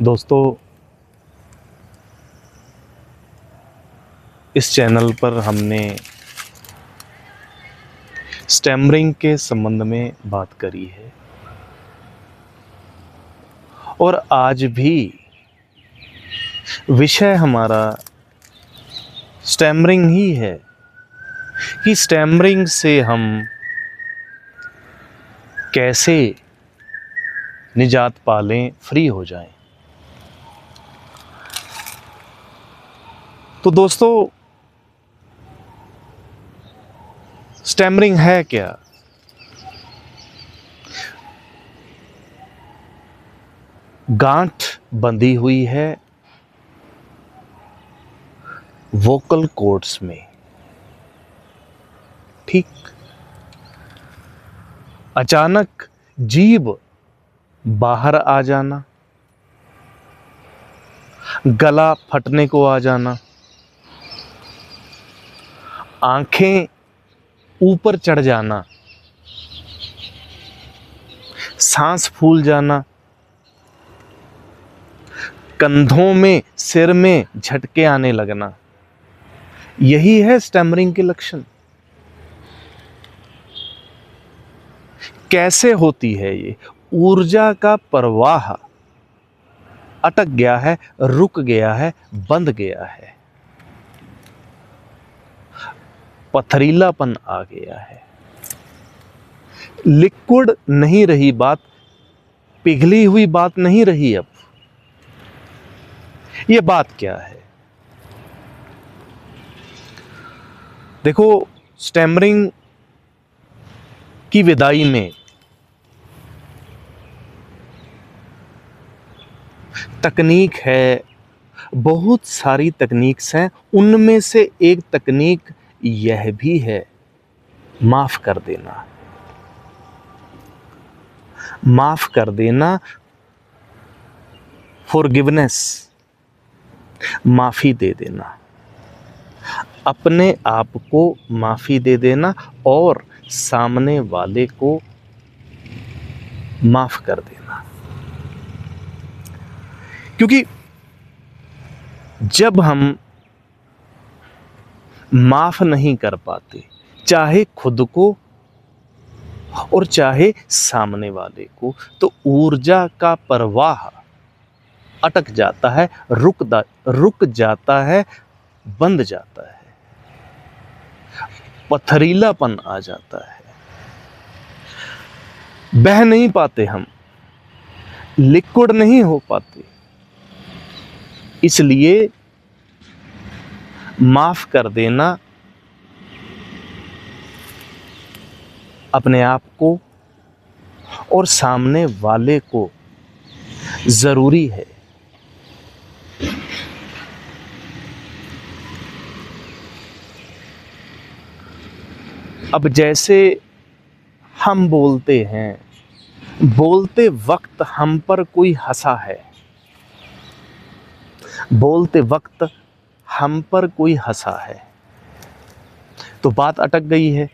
दोस्तों, इस चैनल पर हमने स्टैमरिंग के संबंध में बात करी है और आज भी विषय हमारा स्टैमरिंग ही है कि स्टैमरिंग से हम कैसे निजात पालें, फ्री हो जाएं। तो दोस्तों, स्टैमरिंग है क्या? गांठ बंधी हुई है वोकल कॉर्ड्स में, ठीक। अचानक जीभ बाहर आ जाना, गला फटने को आ जाना, आंखें ऊपर चढ़ जाना, सांस फूल जाना, कंधों में, सिर में झटके आने लगना, यही है स्टैमरिंग के लक्षण। कैसे होती है ये? ऊर्जा का प्रवाह अटक गया है, रुक गया है, बंद गया है, पथरीलापन आ गया है, लिक्विड नहीं रही बात, पिघली हुई बात नहीं रही। अब ये बात क्या है? देखो, स्टैमरिंग की विदाई में तकनीक है, बहुत सारी तकनीक्स हैं। उनमें से एक तकनीक यह भी है, माफ कर देना। माफ कर देना, फॉरगिवनेस, माफी दे देना, अपने आप को माफी दे देना और सामने वाले को माफ कर देना। क्योंकि जब हम माफ नहीं कर पाते, चाहे खुद को और चाहे सामने वाले को, तो ऊर्जा का प्रवाह अटक जाता है, रुक जाता है, बंद जाता है, पथरीलापन आ जाता है, बह नहीं पाते, हम लिक्विड नहीं हो पाते। इसलिए माफ कर देना अपने आप को और सामने वाले को जरूरी है। अब जैसे हम बोलते हैं, बोलते वक्त हम पर कोई हंसा है, बोलते वक्त हम पर कोई हंसा है, तो बात अटक गई है।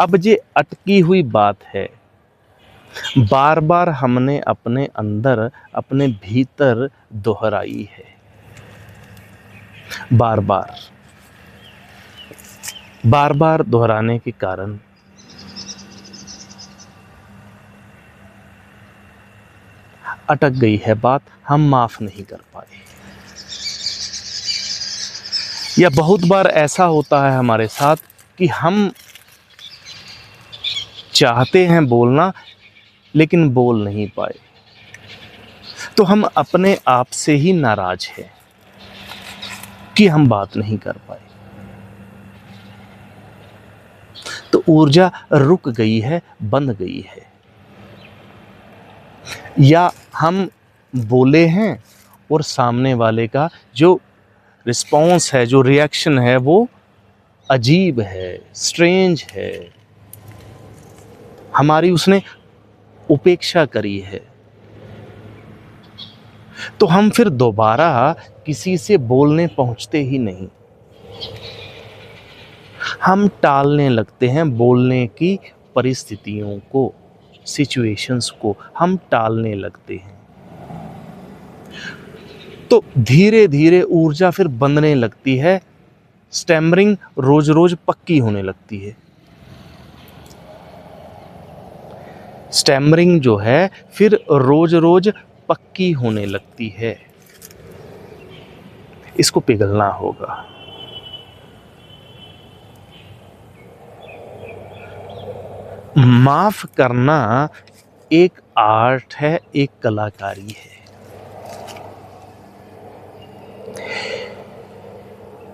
अब ये अटकी हुई बात है, बार बार हमने अपने अंदर, अपने भीतर दोहराई है, बार बार दोहराने के कारण अटक गई है बात, हम माफ नहीं कर पाए। या बहुत बार ऐसा होता है हमारे साथ कि हम चाहते हैं बोलना लेकिन बोल नहीं पाए, तो हम अपने आप से ही नाराज हैं कि हम बात नहीं कर पाए। तो ऊर्जा रुक गई है, बंद गई है। या हम बोले हैं और सामने वाले का जो रिस्पॉन्स है, जो रिएक्शन है, वो अजीब है, स्ट्रेंज है, हमारी उसने उपेक्षा करी है, तो हम फिर दोबारा किसी से बोलने पहुंचते ही नहीं। हम टालने लगते हैं बोलने की परिस्थितियों को, सिचुएशंस को हम टालने लगते हैं। तो धीरे धीरे ऊर्जा फिर बंधने लगती है, स्टैमरिंग रोज रोज पक्की होने लगती है। स्टैमरिंग जो है फिर रोज रोज पक्की होने लगती है। इसको पिघलना होगा। माफ करना एक आर्ट है, एक कलाकारी है।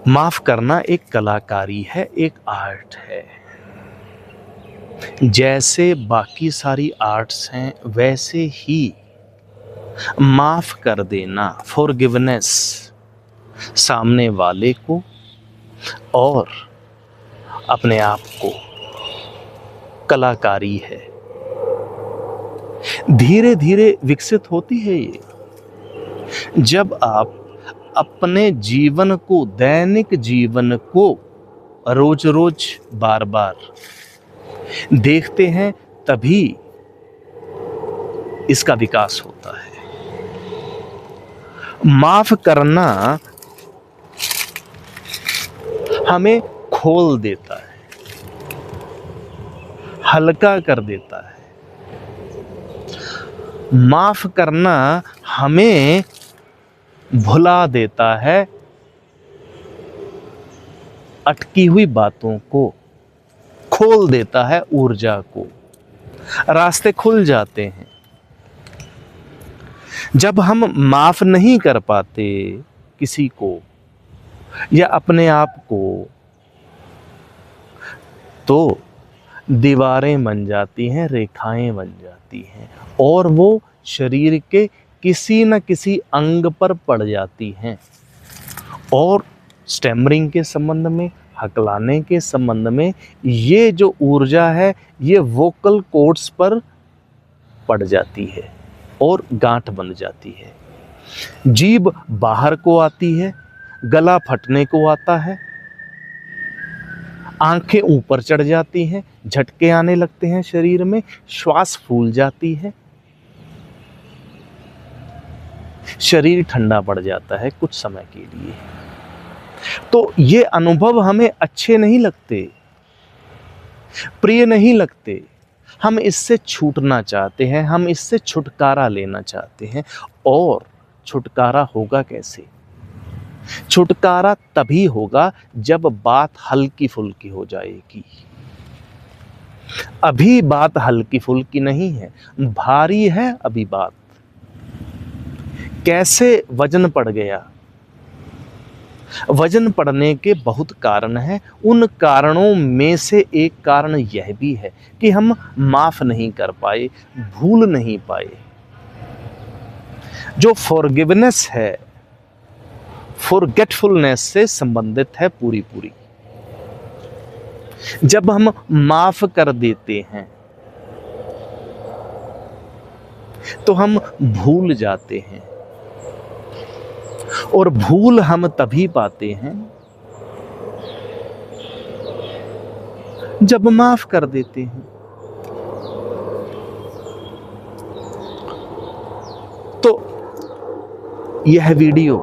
माफ करना एक कलाकारी है, एक आर्ट है। जैसे बाकी सारी आर्ट्स हैं वैसे ही माफ कर देना, फॉरगिवनेस, सामने वाले को और अपने आप को कलाकारी है। धीरे धीरे विकसित होती है ये। जब आप अपने जीवन को, दैनिक जीवन को रोज रोज बार बार देखते हैं तभी इसका विकास होता है। माफ करना हमें खोल देता है, हल्का कर देता है। माफ करना हमें भुला देता है, अटकी हुई बातों को खोल देता है, ऊर्जा को, रास्ते खुल जाते हैं। जब हम माफ नहीं कर पाते किसी को या अपने आप को, तो दीवारें बन जाती हैं, रेखाएं बन जाती हैं और वो शरीर के किसी न किसी अंग पर पड़ जाती हैं। और स्टैमरिंग के संबंध में, हकलाने के संबंध में, ये जो ऊर्जा है ये वोकल कॉर्ड्स पर पड़ जाती है और गांठ बन जाती है। जीभ बाहर को आती है, गला फटने को आता है, आंखें ऊपर चढ़ जाती हैं, झटके आने लगते हैं शरीर में, श्वास फूल जाती है, शरीर ठंडा पड़ जाता है कुछ समय के लिए। तो ये अनुभव हमें अच्छे नहीं लगते, प्रिय नहीं लगते। हम इससे छूटना चाहते हैं, हम इससे छुटकारा लेना चाहते हैं। और छुटकारा होगा कैसे? छुटकारा तभी होगा जब बात हल्की फुल्की हो जाएगी। अभी बात हल्की फुल्की नहीं है, भारी है अभी बात। कैसे वजन पड़ गया? वजन पड़ने के बहुत कारण हैं। उन कारणों में से एक कारण यह भी है कि हम माफ नहीं कर पाए, भूल नहीं पाए। जो फॉरगिवनेस है, फॉरगेटफुलनेस से संबंधित है पूरी पूरी। जब हम माफ कर देते हैं तो हम भूल जाते हैं, और भूल हम तभी पाते हैं जब माफ कर देते हैं। तो यह वीडियो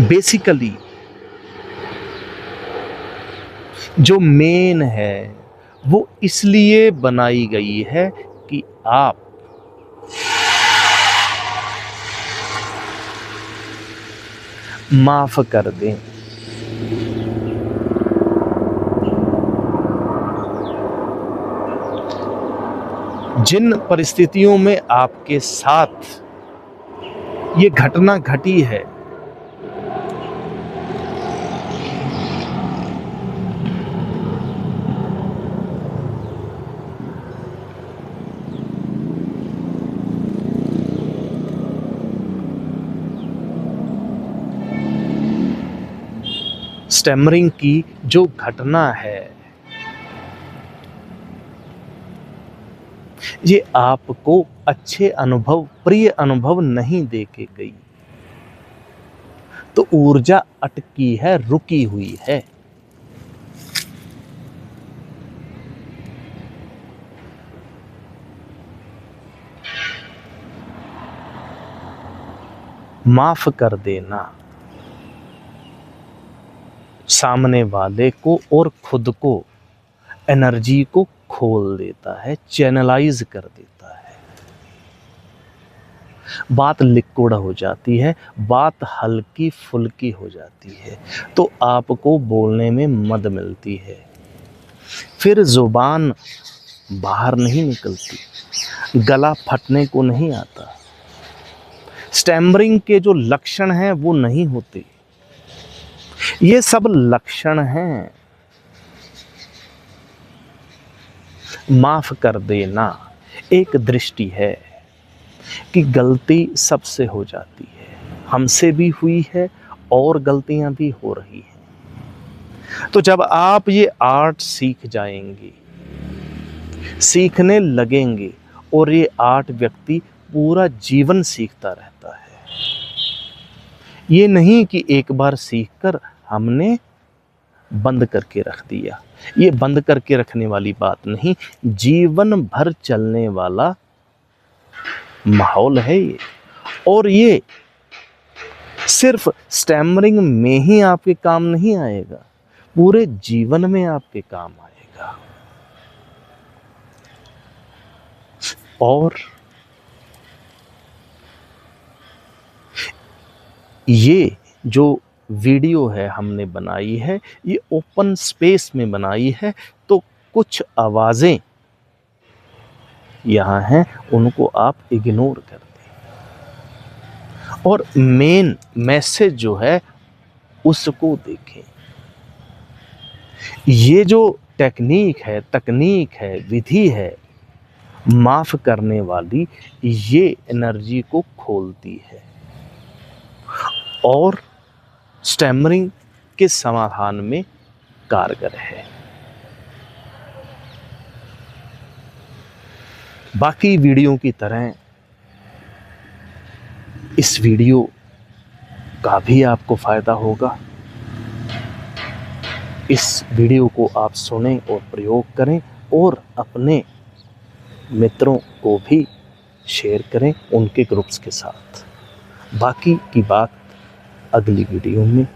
बेसिकली जो मेन है वो इसलिए बनाई गई है कि आप माफ कर दें। जिन परिस्थितियों में आपके साथ ये घटना घटी है, स्टैमरिंग की जो घटना है, ये आपको अच्छे अनुभव, प्रिय अनुभव नहीं दे के गई। तो ऊर्जा अटकी है, रुकी हुई है। माफ कर देना सामने वाले को और खुद को, एनर्जी को खोल देता है, चैनलाइज कर देता है। बात लिक्विड हो जाती है, बात हल्की फुल्की हो जाती है, तो आपको बोलने में मद मिलती है, फिर जुबान बाहर नहीं निकलती, गला फटने को नहीं आता, स्टैमरिंग के जो लक्षण हैं वो नहीं होते। ये सब लक्षण हैं। माफ कर देना एक दृष्टि है कि गलती सबसे हो जाती है, हमसे भी हुई है और गलतियां भी हो रही हैं। तो जब आप ये आर्ट सीख जाएंगे, सीखने लगेंगे, और ये आर्ट व्यक्ति पूरा जीवन सीखता रहता है। ये नहीं कि एक बार सीखकर हमने बंद करके रख दिया, ये बंद करके रखने वाली बात नहीं, जीवन भर चलने वाला माहौल है ये। और ये सिर्फ स्टैमरिंग में ही आपके काम नहीं आएगा, पूरे जीवन में आपके काम आएगा। और ये जो वीडियो है हमने बनाई है, ये ओपन स्पेस में बनाई है, तो कुछ आवाज़ें यहाँ हैं, उनको आप इग्नोर कर दें और मेन मैसेज जो है उसको देखें। ये जो टेक्निक है, तकनीक है, विधि है माफ़ करने वाली, ये एनर्जी को खोलती है और स्टैमरिंग के समाधान में कारगर है। बाकी वीडियो की तरह इस वीडियो का भी आपको फ़ायदा होगा। इस वीडियो को आप सुनें और प्रयोग करें और अपने मित्रों को भी शेयर करें उनके ग्रुप्स के साथ। बाकी की बात अगली वीडियो में